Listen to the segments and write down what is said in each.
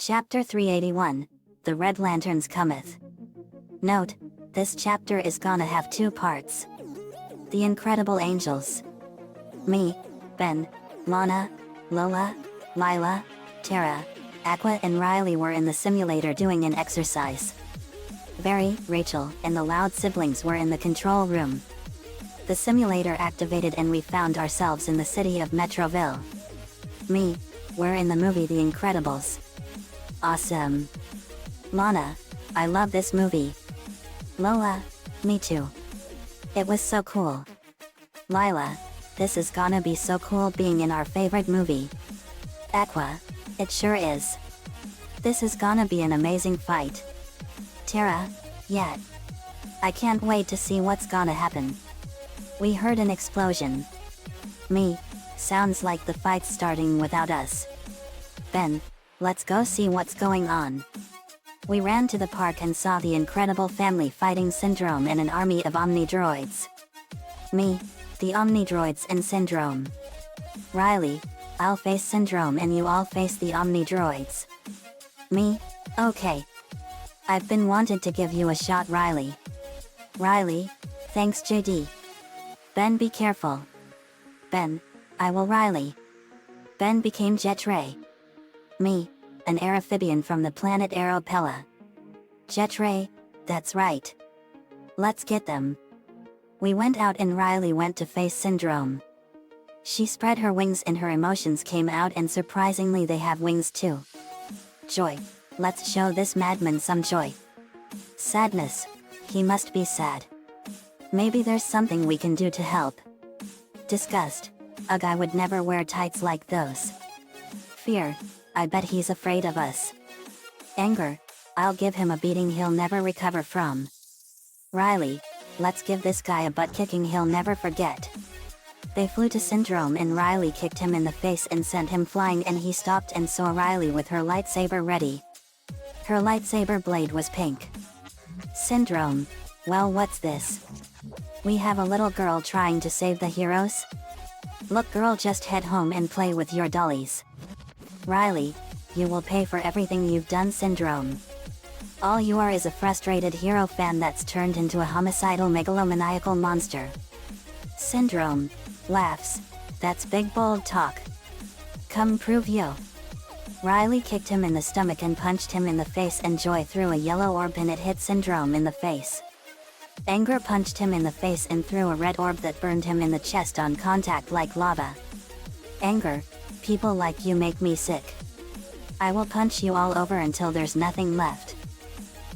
Chapter 381, The Red Lanterns Cometh. Note, this chapter is gonna have 2 parts. The Incredible Angels. Me, Ben, Lana, Lola, Lila, Tara, Aqua and Riley were in the simulator doing an exercise. Barry, Rachel, and the Loud siblings were in the control room. The simulator activated and we found ourselves in the city of Metroville. Me, we're in the movie The Incredibles. Awesome. Lana, I love this movie. Lola, me too. It was so cool. Lila, this is gonna be so cool being in our favorite movie. Aqua, it sure is. This is gonna be an amazing fight. Tara, yeah. I can't wait to see what's gonna happen. We heard an explosion. Me, sounds like the fight's starting without us. Ben, let's go see what's going on. We ran to the park and saw the incredible family fighting Syndrome and an army of Omnidroids. Me, the Omnidroids and Syndrome. Riley, I'll face Syndrome and you all face the Omnidroids. Me, okay. I've been wanted to give you a shot, Riley. Riley, thanks JD. Ben, be careful. Ben, I will. Riley. Ben became Jetray. Me, an amphibian from the planet Aeropella. Jetray, that's right. Let's get them. We went out and Riley went to face Syndrome. She spread her wings and her emotions came out, and surprisingly they have wings too. Joy, let's show this madman some joy. Sadness, he must be sad. Maybe there's something we can do to help. Disgust, ugh, I would never wear tights like those. Fear, I bet he's afraid of us. Anger, I'll give him a beating he'll never recover from. Riley, let's give this guy a butt kicking he'll never forget. They flew to Syndrome and Riley kicked him in the face and sent him flying, and he stopped and saw Riley with her lightsaber ready. Her lightsaber blade was pink. Syndrome, well, what's this? We have a little girl trying to save the heroes? Look girl, just head home and play with your dollies. Riley, you will pay for everything you've done. Syndrome. All you are is a frustrated hero fan that's turned into a homicidal megalomaniacal monster. Syndrome laughs. That's big bold talk. Come prove yo. Riley kicked him in the stomach and punched him in the face, and Joy threw a yellow orb and it hit Syndrome in the face. Anger punched him in the face and threw a red orb that burned him in the chest on contact like lava. Anger, people like you make me sick. I will punch you all over until there's nothing left.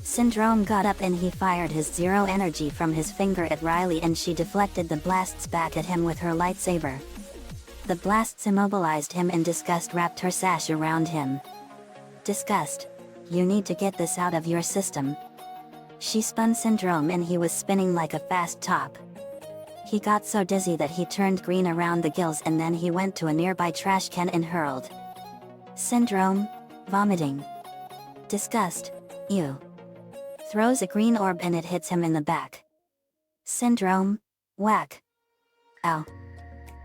Syndrome got up and he fired his zero energy from his finger at Riley, and she deflected the blasts back at him with her lightsaber. The blasts immobilized him and Disgust wrapped her sash around him. Disgust, you need to get this out of your system. She spun Syndrome and he was spinning like a fast top. He got so dizzy that he turned green around the gills, and then he went to a nearby trash can and hurled. Syndrome, vomiting. Disgust, ew. Throws a green orb and it hits him in the back. Syndrome, whack. Ow.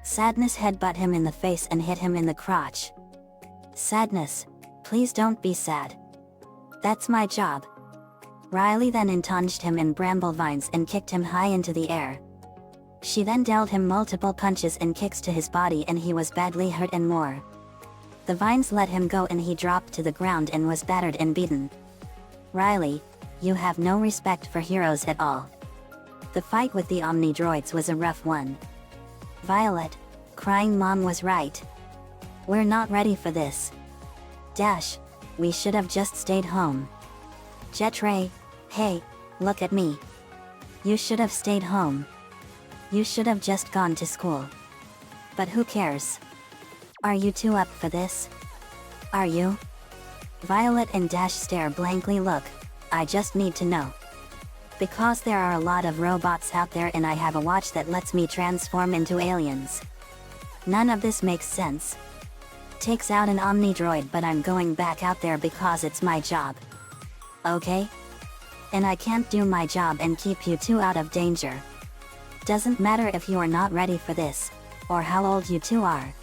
Sadness headbutt him in the face and hit him in the crotch. Sadness, please don't be sad. That's my job. Riley then entonged him in bramble vines and kicked him high into the air. She then dealt him multiple punches and kicks to his body, and he was badly hurt and more. The vines let him go and he dropped to the ground and was battered and beaten. Riley, you have no respect for heroes at all. The fight with the Omnidroids was a rough one. Violet, crying mom was right. We're not ready for this. Dash, we should have just stayed home. Jetray, hey, look at me. You should have stayed home. You should have just gone to school. But who cares? Are you two up for this? Are you? Violet and Dash stare blankly. Look, I just need to know. Because there are a lot of robots out there and I have a watch that lets me transform into aliens. None of this makes sense. Takes out an Omnidroid, but I'm going back out there because it's my job. Okay? And I can't do my job and keep you two out of danger. Doesn't matter if you are not ready for this, or how old you two are.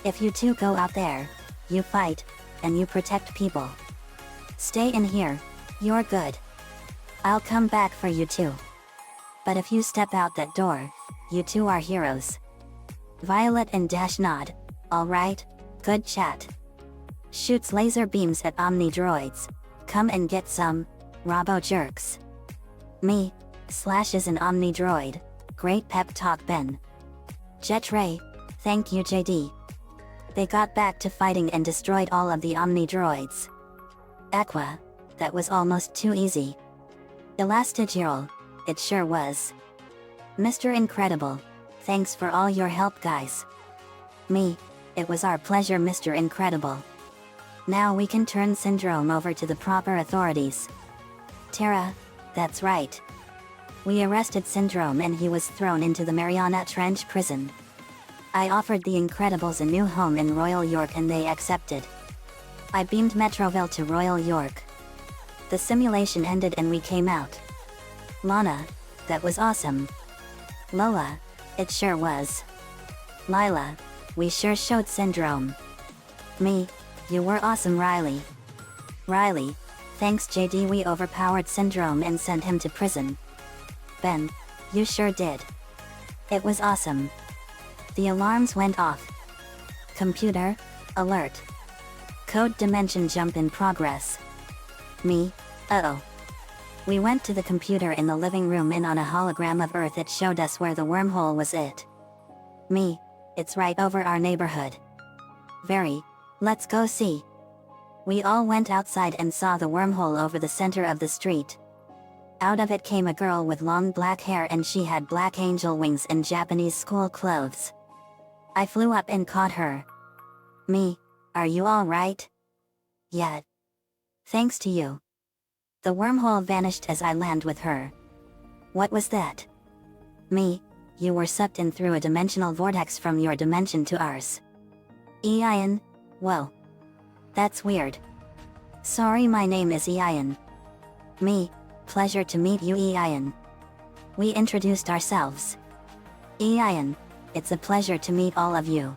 If you two go out there, you fight, and you protect people. Stay in here, you're good. I'll come back for you too. But if you step out that door, you two are heroes. Violet and Dash nod. Alright, good chat. Shoots laser beams at Omni droids. Come and get some, robo jerks. Me, slashes an Omni droid. Great pep talk Ben. Jet Ray, thank you JD. They got back to fighting and destroyed all of the Omni droids. Aqua, that was almost too easy. Elastigirl, it sure was. Mr. Incredible, thanks for all your help guys. Me, it was our pleasure Mr. Incredible. Now we can turn Syndrome over to the proper authorities. Terra, that's right. We arrested Syndrome and he was thrown into the Mariana Trench prison. I offered the Incredibles a new home in Royal York and they accepted. I beamed Metroville to Royal York. The simulation ended and we came out. Lana, that was awesome. Lola, it sure was. Lila, we sure showed Syndrome. Me, you were awesome Riley. Riley, thanks JD we overpowered Syndrome and sent him to prison. Ben, you sure did. It was awesome. The alarms went off. Computer, alert. Code dimension jump in progress. Me, uh-oh. We went to the computer in the living room and on a hologram of Earth it showed us where the wormhole was it. Me, it's right over our neighborhood. Very, let's go see. We all went outside and saw the wormhole over the center of the street. Out of it came a girl with long black hair and she had black angel wings and Japanese school clothes. I flew up and caught her. Me, are you alright? Yeah. Thanks to you. The wormhole vanished as I land with her. What was that? Me, you were sucked in through a dimensional vortex from your dimension to ours. Ian, whoa. That's weird. Sorry my name is Ian. Me, pleasure to meet you Ian. We introduced ourselves. Ian, it's a pleasure to meet all of you.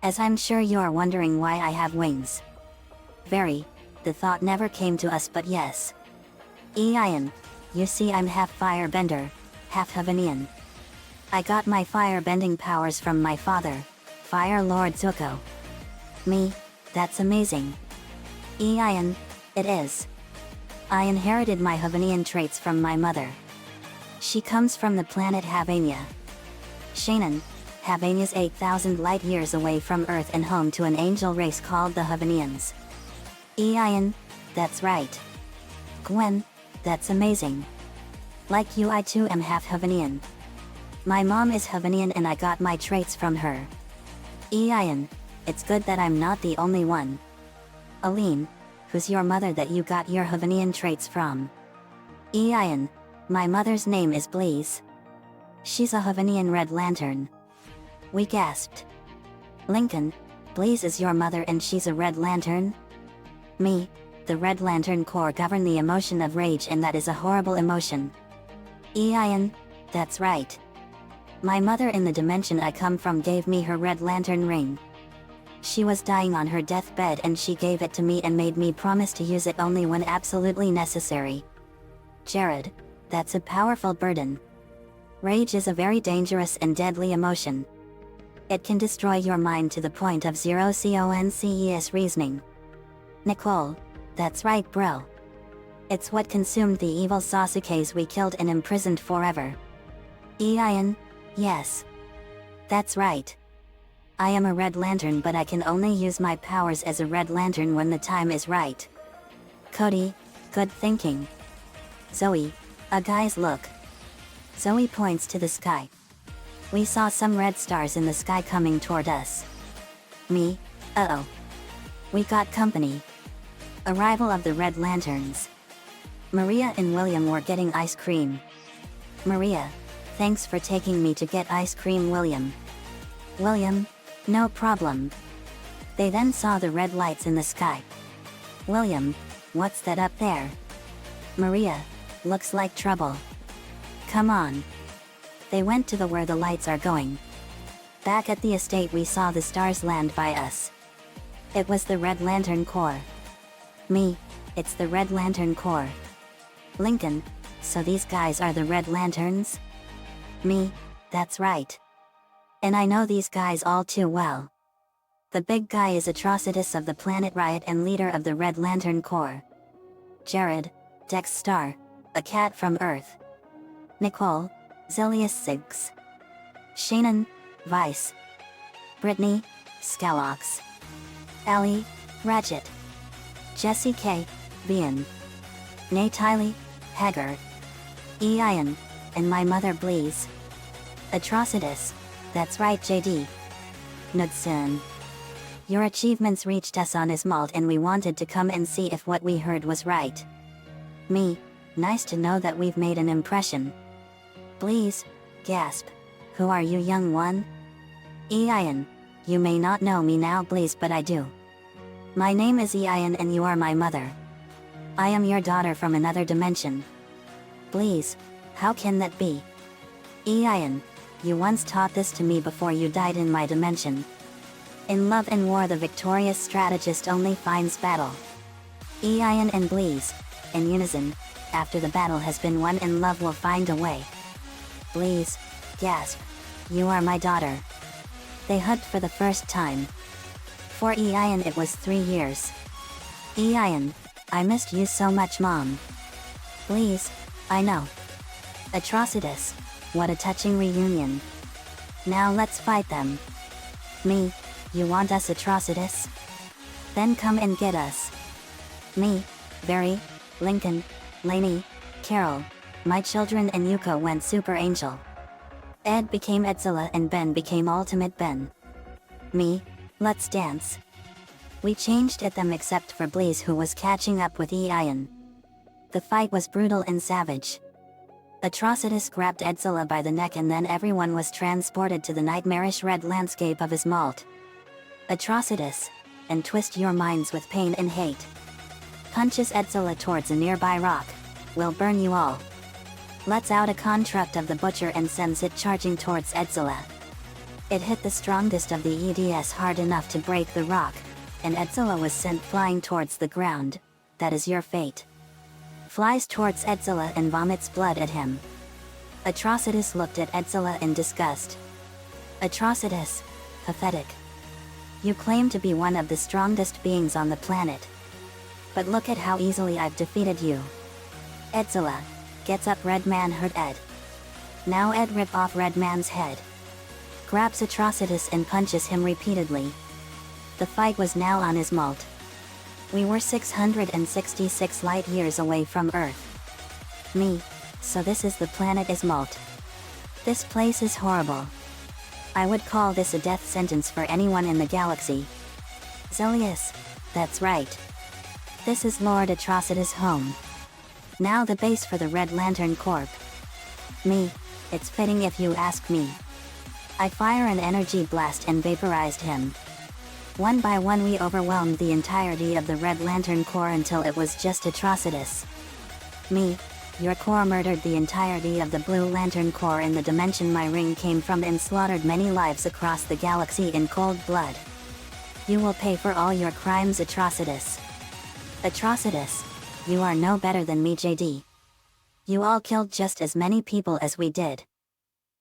As I'm sure you're wondering why I have wings. Very, the thought never came to us but yes. Ian, you see I'm half firebender, half Havanian. I got my firebending powers from my father, Fire Lord Zuko. Me, that's amazing. Ian, it is. I inherited my Havanian traits from my mother. She comes from the planet Havania. Shannon, Havania's 8,000 light years away from Earth and home to an angel race called the Havanians. Ian, that's right. Gwen, that's amazing. Like you I too am half Havanian. My mom is Havanian and I got my traits from her. Ian, it's good that I'm not the only one. Aline, who's your mother that you got your Havanian traits from? Ian, my mother's name is Bleeze. She's a Havanian Red Lantern. We gasped. Lincoln, Bleeze is your mother and she's a Red Lantern? Me, the Red Lantern Corps govern the emotion of rage and that is a horrible emotion. Ian, that's right. My mother in the dimension I come from gave me her Red Lantern ring. She was dying on her deathbed and she gave it to me and made me promise to use it only when absolutely necessary. Jared, that's a powerful burden. Rage is a very dangerous and deadly emotion. It can destroy your mind to the point of zero concept reasoning. Nicole, that's right bro. It's what consumed the evil Sasukes we killed and imprisoned forever. Ian, yes. That's right. I am a Red Lantern but I can only use my powers as a Red Lantern when the time is right. Cody, good thinking. Zoe, guys look. Zoe points to the sky. We saw some red stars in the sky coming toward us. Me, uh-oh. We got company. Arrival of the Red Lanterns. Maria and William were getting ice cream. Maria, thanks for taking me to get ice cream William. William, no problem. They then saw the red lights in the sky. William, what's that up there? Maria, looks like trouble. Come on. They went to where the lights are going. Back at the estate we saw the stars land by us. It was the Red Lantern Corps. Me, it's the Red Lantern Corps. Lincoln, so these guys are the Red Lanterns? Me, that's right. And I know these guys all too well. The big guy is Atrocitus of the Planet Riot and leader of the Red Lantern Corps. Jared, Dex Star, a cat from Earth. Nicole, Zilius Siggs. Shannon, Vice. Brittany, Scalox. Allie, Ratchet. Jesse K, Vian. Natalie, Haggard. Ian, and my mother Bleeze. Atrocitus, that's right JD. Nudson. Your achievements reached us on Ismalt and we wanted to come and see if what we heard was right. Me, nice to know that we've made an impression. Bleeze, gasp. Who are you, young one? Ian, you may not know me now Bleeze, but I do. My name is Ian and you are my mother. I am your daughter from another dimension. Bleeze, how can that be? Ian, you once taught this to me before you died in my dimension. In love and war the victorious strategist only finds battle. Ian and Bleeze, in unison, after the battle has been won and love will find a way. Bleeze, gasp. You are my daughter. They hugged for the first time. For Ian it was 3 years. Ian, I missed you so much Mom. Bleeze, I know. Atrocitus, what a touching reunion. Now let's fight them. Me, you want us Atrocitus? Then come and get us. Me, Barry, Lincoln, Lainey, Carol, my children and Yuko went Super Angel. Ed became Edzilla and Ben became Ultimate Ben. Me, let's dance. We changed at them except for Bleeze who was catching up with Ian. The fight was brutal and savage. Atrocitus grabbed Edzilla by the neck and then everyone was transported to the nightmarish red landscape of Ismalt. Atrocitus, and twist your minds with pain and hate. Punches Edzilla towards a nearby rock, will burn you all. Lets out a construct of the butcher and sends it charging towards Edzilla. It hit the strongest of the EDS hard enough to break the rock, and Edzilla was sent flying towards the ground. That is your fate. Flies towards Edzilla and vomits blood at him. Atrocitus looked at Edzilla in disgust. Atrocitus, pathetic. You claim to be one of the strongest beings on the planet. But look at how easily I've defeated you. Edzilla, gets up Red Man hurt Ed. Now Ed rip off Red Man's head. Grabs Atrocitus and punches him repeatedly. The fight was now on Ismalt. We were 666 light years away from Earth. Me, so this is the planet Ismalt. This place is horrible. I would call this a death sentence for anyone in the galaxy. Zilius, that's right. This is Lord Atrocitus' home. Now the base for the Red Lantern Corps. Me, it's fitting if you ask me. I fire an energy blast and vaporized him. One by one we overwhelmed the entirety of the Red Lantern Corps until it was just Atrocitus. Me, your Corps murdered the entirety of the Blue Lantern Corps in the dimension my ring came from and slaughtered many lives across the galaxy in cold blood. You will pay for all your crimes Atrocitus. Atrocitus, you are no better than me JD. You all killed just as many people as we did.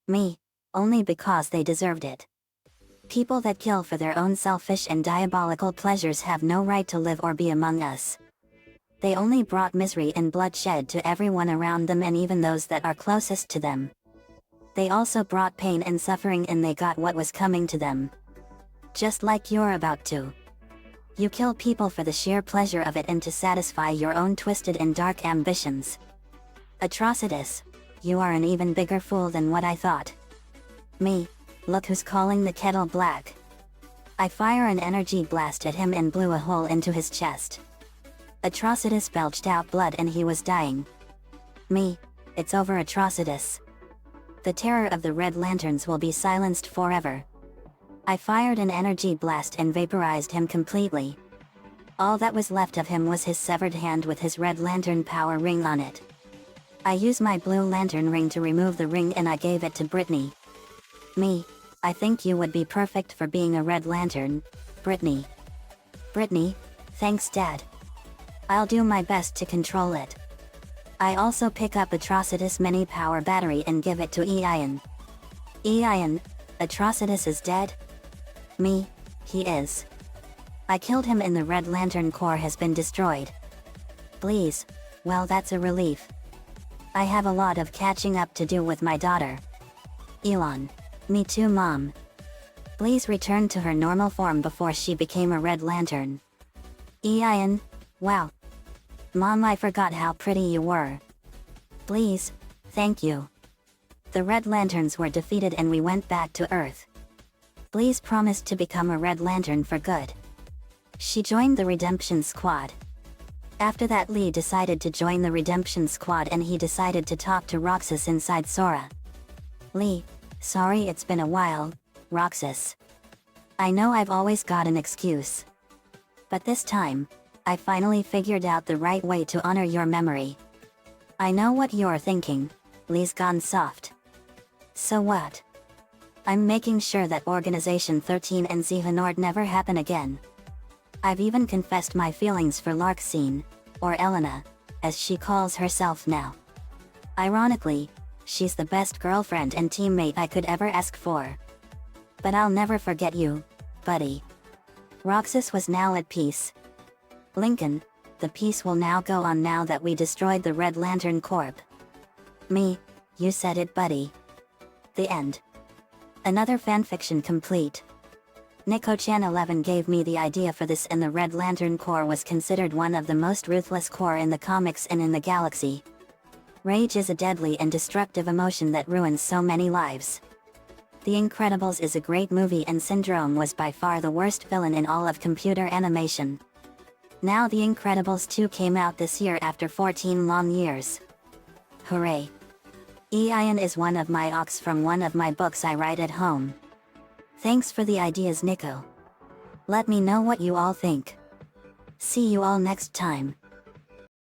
Me, only because they deserved it. People that kill for their own selfish and diabolical pleasures have no right to live or be among us. They only brought misery and bloodshed to everyone around them and even those that are closest to them. They also brought pain and suffering and they got what was coming to them. Just like you're about to. You kill people for the sheer pleasure of it and to satisfy your own twisted and dark ambitions. Atrocitus, you are an even bigger fool than what I thought. Me, look who's calling the kettle black. I fire an energy blast at him and blew a hole into his chest. Atrocitus belched out blood and he was dying. Me, it's over Atrocitus. The terror of the Red Lanterns will be silenced forever. I fired an energy blast and vaporized him completely. All that was left of him was his severed hand with his Red Lantern power ring on it. I used my Blue Lantern ring to remove the ring and I gave it to Brittany. Me, I think you would be perfect for being a Red Lantern, Brittany. Brittany, thanks Dad. I'll do my best to control it. I also pick up Atrocitus mini power battery and give it to Ian. Ian, Atrocitus is dead? Me, he is. I killed him and the Red Lantern core has been destroyed. Please, well that's a relief. I have a lot of catching up to do with my daughter. Elon. Me too mom. Please return to her normal form before she became a Red Lantern. Ian, wow. Mom, I forgot how pretty you were. Please, thank you. The Red Lanterns were defeated and we went back to Earth. Please promise to become a Red Lantern for good. She joined the Redemption Squad. After that, Lee decided to join the Redemption Squad and he decided to talk to Roxas inside Sora. Lee, sorry it's been a while, Roxas. I know I've always got an excuse. But this time, I finally figured out the right way to honor your memory. I know what you're thinking, Lee's gone soft. So what? I'm making sure that Organization 13 and Xehanort never happen again. I've even confessed my feelings for Larxene, or Elena, as she calls herself now. Ironically, she's the best girlfriend and teammate I could ever ask for. But I'll never forget you, buddy. Roxas was now at peace. Lincoln, the peace will now go on now that we destroyed the Red Lantern Corp. Me, you said it buddy. The end. Another fanfiction complete. Nico-chan 11 gave me the idea for this and the Red Lantern Corps was considered one of the most ruthless corps in the comics and in the galaxy. Rage is a deadly and destructive emotion that ruins so many lives. The Incredibles is a great movie and Syndrome was by far the worst villain in all of computer animation. Now The Incredibles 2 came out this year after 14 long years. Hooray! Ian is one of my ox from one of my books I write at home. Thanks for the ideas, Nico. Let me know what you all think. See you all next time.